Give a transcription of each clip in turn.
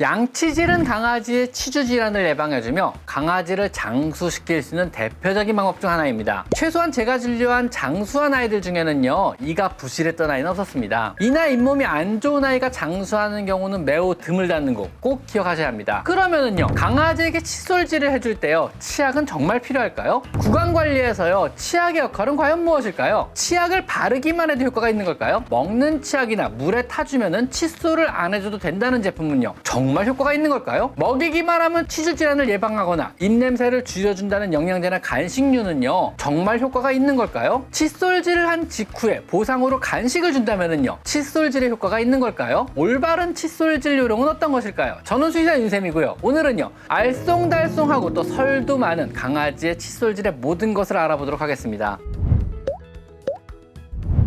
양치질은 강아지의 치주 질환을 예방해주며 강아지를 장수시킬 수 있는 대표적인 방법 중 하나입니다. 최소한 제가 진료한 장수한 아이들 중에는요, 이가 부실했던 아이는 없었습니다. 이나 잇몸이 안 좋은 아이가 장수하는 경우는 매우 드물다는 거 꼭 기억하셔야 합니다. 그러면은요, 강아지에게 칫솔질을 해줄 때요, 치약은 정말 필요할까요? 구강관리에서요, 치약의 역할은 과연 무엇일까요? 치약을 바르기만 해도 효과가 있는 걸까요? 먹는 치약이나 물에 타주면은 칫솔을 안 해줘도 된다는 제품은요, 정말 효과가 있는 걸까요? 먹이기만 하면 치주 질환을 예방하거나 입냄새를 줄여준다는 영양제나 간식류는요, 정말 효과가 있는 걸까요? 칫솔질을 한 직후에 보상으로 간식을 준다면은요, 칫솔질의 효과가 있는 걸까요? 올바른 칫솔질 요령은 어떤 것일까요? 저는 수의사 윤쌤이고요. 오늘은요, 알쏭달쏭하고 또 설도 많은 강아지의 칫솔질의 모든 것을 알아보도록 하겠습니다.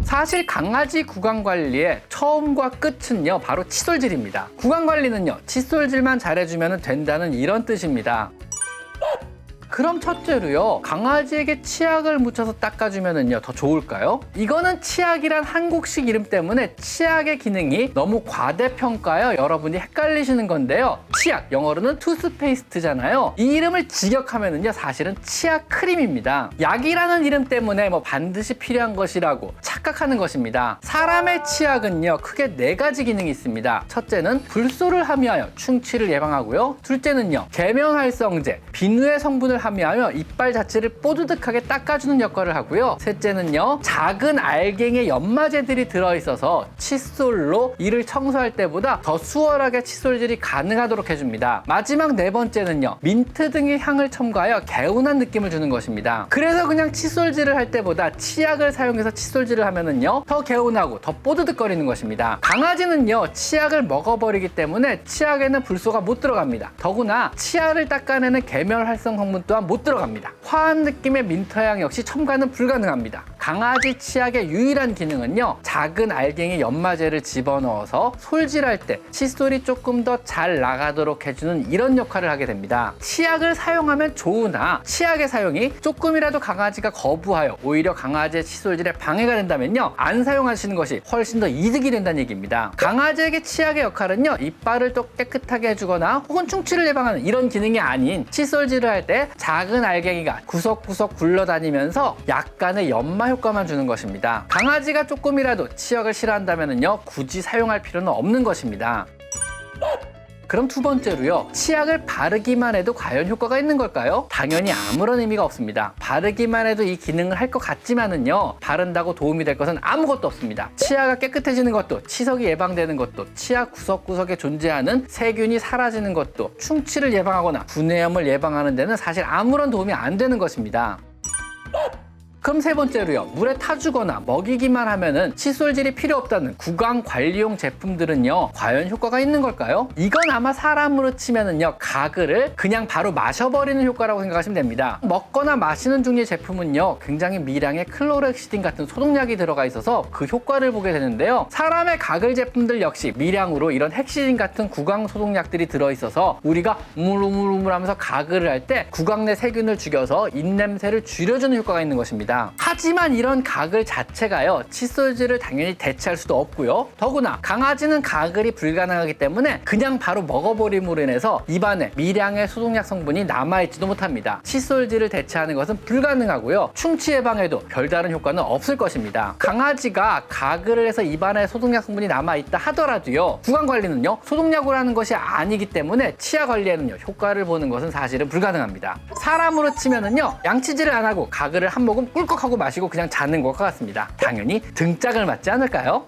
사실 강아지 구강관리의 처음과 끝은요, 바로 칫솔질입니다. 구강관리는요, 칫솔질만 잘해주면 된다는 이런 뜻입니다. 그럼 첫째로요, 강아지에게 치약을 묻혀서 닦아주면은요, 더 좋을까요? 이거는 치약이란 한국식 이름 때문에 치약의 기능이 너무 과대평가여 여러분이 헷갈리시는 건데요. 치약, 영어로는 투스페이스트잖아요. 이 이름을 직역하면은요, 사실은 치약 크림입니다. 약이라는 이름 때문에 반드시 필요한 것이라고 착각하는 것입니다. 사람의 치약은요, 크게 4가지 기능이 있습니다. 첫째는 불소를 함유하여 충치를 예방하고요. 둘째는요, 계면활성제, 비누의 성분을 함유하여 이빨 자체를 뽀드득하게 닦아주는 역할을 하고요. 셋째는요, 작은 알갱이의 연마제들이 들어있어서 칫솔로 이를 청소할 때보다 더 수월하게 칫솔질이 가능하도록 해줍니다. 마지막 4번째는요, 민트 등의 향을 첨가하여 개운한 느낌을 주는 것입니다. 그래서 그냥 칫솔질을 할 때보다 치약을 사용해서 칫솔질을 하면은요, 더 개운하고 더 뽀드득거리는 것입니다. 강아지는요, 치약을 먹어버리기 때문에 치약에는 불소가 못 들어갑니다. 더구나 치아를 닦아내는 계면활성 성분 또한 못 들어갑니다. 화한 느낌의 민트향 역시 첨가는 불가능합니다. 강아지 치약의 유일한 기능은요, 작은 알갱이 연마제를 집어넣어서 솔질할 때 칫솔이 조금 더 잘 나가도록 해주는 이런 역할을 하게 됩니다. 치약을 사용하면 좋으나 치약의 사용이 조금이라도 강아지가 거부하여 오히려 강아지의 칫솔질에 방해가 된다면요, 안 사용하시는 것이 훨씬 더 이득이 된다는 얘기입니다. 강아지에게 치약의 역할은요, 이빨을 또 깨끗하게 해주거나 혹은 충치를 예방하는 이런 기능이 아닌 칫솔질을 할 때 작은 알갱이가 구석구석 굴러다니면서 약간의 연마 효과만 주는 것입니다. 강아지가 조금이라도 치약을 싫어한다면요, 굳이 사용할 필요는 없는 것입니다. 그럼 두 번째로요, 치약을 바르기만 해도 과연 효과가 있는 걸까요? 당연히 아무런 의미가 없습니다. 바르기만 해도 이 기능을 할 것 같지만은요, 바른다고 도움이 될 것은 아무것도 없습니다. 치아가 깨끗해지는 것도, 치석이 예방되는 것도, 치아 구석구석에 존재하는 세균이 사라지는 것도, 충치를 예방하거나 구내염을 예방하는 데는 사실 아무런 도움이 안 되는 것입니다. 그럼 세 번째로요, 물에 타주거나 먹이기만 하면은 칫솔질이 필요 없다는 구강관리용 제품들은요, 과연 효과가 있는 걸까요? 이건 아마 사람으로 치면은요, 가글을 그냥 바로 마셔버리는 효과라고 생각하시면 됩니다. 먹거나 마시는 종류의 제품은요, 굉장히 미량의 클로렉시딘 같은 소독약이 들어가 있어서 그 효과를 보게 되는데요, 사람의 가글 제품들 역시 미량으로 이런 헥시딘 같은 구강 소독약들이 들어있어서 우리가 우물우물우물 하면서 가글을 할 때 구강 내 세균을 죽여서 입냄새를 줄여주는 효과가 있는 것입니다. 하지만 이런 가글 자체가요, 칫솔질을 당연히 대체할 수도 없고요. 더구나 강아지는 가글이 불가능하기 때문에 그냥 바로 먹어버림으로 인해서 입안에 미량의 소독약 성분이 남아있지도 못합니다. 칫솔질을 대체하는 것은 불가능하고요, 충치 예방에도 별다른 효과는 없을 것입니다. 강아지가 가글을 해서 입안에 소독약 성분이 남아있다 하더라도요, 구강관리는요, 소독약으로 하는 것이 아니기 때문에 치아 관리에는요, 효과를 보는 것은 사실은 불가능합니다. 사람으로 치면은요, 양치질을 안 하고 가글을 한 모금 꿀꺽 하고 마시고 그냥 자는 것과 같습니다. 당연히 등짝을 맞지 않을까요?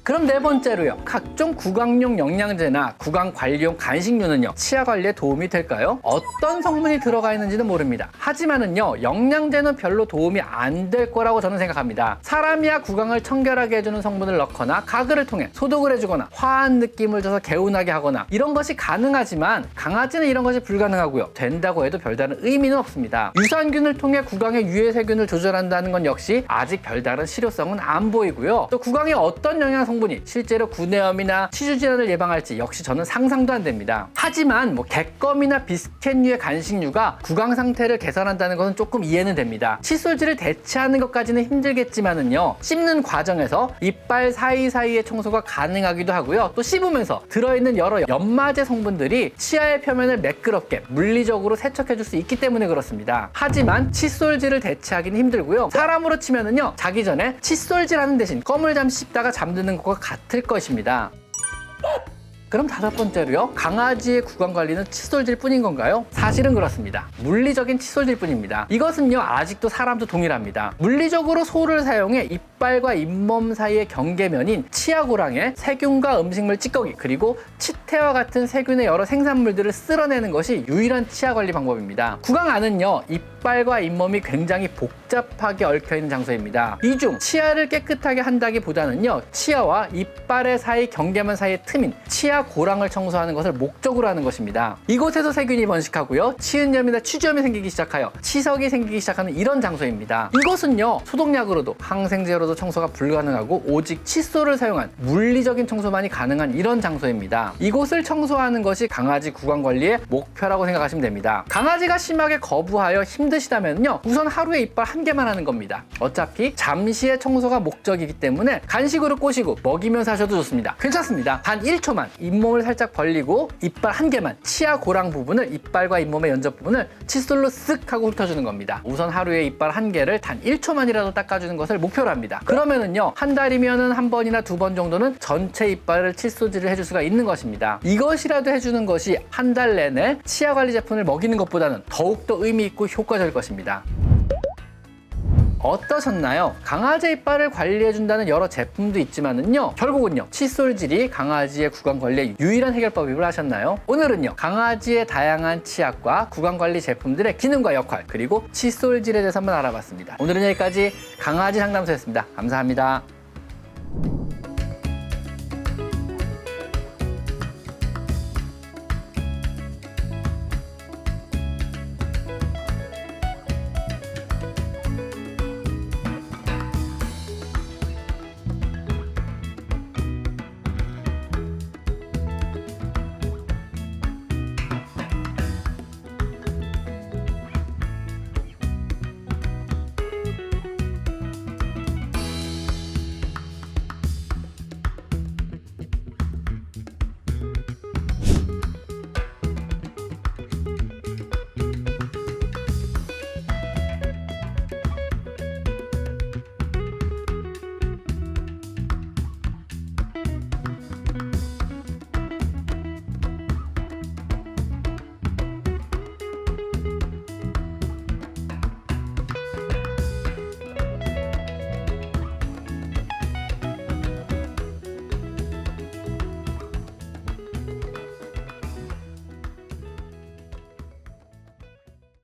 그럼 네 번째로요, 각종 구강용 영양제나 구강관리용 간식류는요, 치아 관리에 도움이 될까요? 어떤 성분이 들어가 있는지는 모릅니다. 하지만은요, 영양제는 별로 도움이 안 될 거라고 저는 생각합니다. 사람이야 구강을 청결하게 해주는 성분을 넣거나 가글을 통해 소독을 해주거나 화한 느낌을 줘서 개운하게 하거나 이런 것이 가능하지만 강아지는 이런 것이 불가능하고요, 된다고 해도 별다른 의미는 없습니다. 유산균을 통해 구강의 유해 세균을 조절한다는 건 역시 아직 별다른 실효성은 안 보이고요, 또 구강에 어떤 영양 성분이 실제로 구내염이나 치주 질환을 예방할지 역시 저는 상상도 안 됩니다. 하지만 객검이나 비스켓류의 간식류가 구강 상태를 개선한다는 것은 조금 이해는 됩니다. 칫솔질을 대체하는 것까지는 힘들겠지만은요, 씹는 과정에서 이빨 사이사이의 청소가 가능하기도 하고요. 또 씹으면서 들어있는 여러 연마제 성분들이 치아의 표면을 매끄럽게 물리적으로 세척해줄 수 있기 때문에 그렇습니다. 하지만 칫솔질을 대체하기는 힘들고요. 사람으로 치면은요, 자기 전에 칫솔질하는 대신 껌을 잠시 씹다가 잠드는 것과 같을 것입니다. 그럼 다섯 번째로요, 강아지의 구강 관리는 칫솔질 뿐인 건가요? 사실은 그렇습니다. 물리적인 칫솔질 뿐입니다. 이것은요, 아직도 사람도 동일합니다. 물리적으로 소를 사용해 이빨과 잇몸 사이의 경계면인 치아고랑에 세균과 음식물 찌꺼기, 그리고 치태와 같은 세균의 여러 생산물들을 쓸어내는 것이 유일한 치아 관리 방법입니다. 구강 안은요, 이빨과 잇몸이 굉장히 복잡하게 얽혀있는 장소입니다. 이 중 치아를 깨끗하게 한다기보다는요, 치아와 이빨의 사이 경계면 사이의 틈인 치아 고랑을 청소하는 것을 목적으로 하는 것입니다. 이곳에서 세균이 번식하고요, 치은염이나 취주염이 생기기 시작하여 치석이 생기기 시작하는 이런 장소입니다. 이것은요, 소독약으로도 항생제로도 청소가 불가능하고 오직 칫솔을 사용한 물리적인 청소만이 가능한 이런 장소입니다. 이곳을 청소하는 것이 강아지 구강 관리의 목표라고 생각하시면 됩니다. 강아지가 심하게 거부하여 힘드시다면요, 우선 하루에 이빨 한 개만 하는 겁니다. 어차피 잠시의 청소가 목적이기 때문에 간식으로 꼬시고 먹이면서 하셔도 좋습니다. 괜찮습니다. 단 1초만 잇몸을 살짝 벌리고 이빨 한 개만, 치아 고랑 부분을, 이빨과 잇몸의 연접 부분을 칫솔로 쓱 하고 훑어주는 겁니다. 우선 하루에 이빨 한 개를 단 1초만이라도 닦아주는 것을 목표로 합니다. 그러면은요, 한 달이면은 한 번이나 두 번 정도는 전체 이빨을 칫솔질을 해줄 수가 있는 것입니다. 이것이라도 해주는 것이 한 달 내내 치아 관리 제품을 먹이는 것보다는 더욱더 의미 있고 효과적일 것입니다. 어떠셨나요? 강아지 이빨을 관리해준다는 여러 제품도 있지만은요, 결국은요, 칫솔질이 강아지의 구강 관리의 유일한 해결법임을 아셨나요? 오늘은요, 강아지의 다양한 치약과 구강 관리 제품들의 기능과 역할, 그리고 칫솔질에 대해서 한번 알아봤습니다. 오늘은 여기까지 강아지 상담소였습니다. 감사합니다.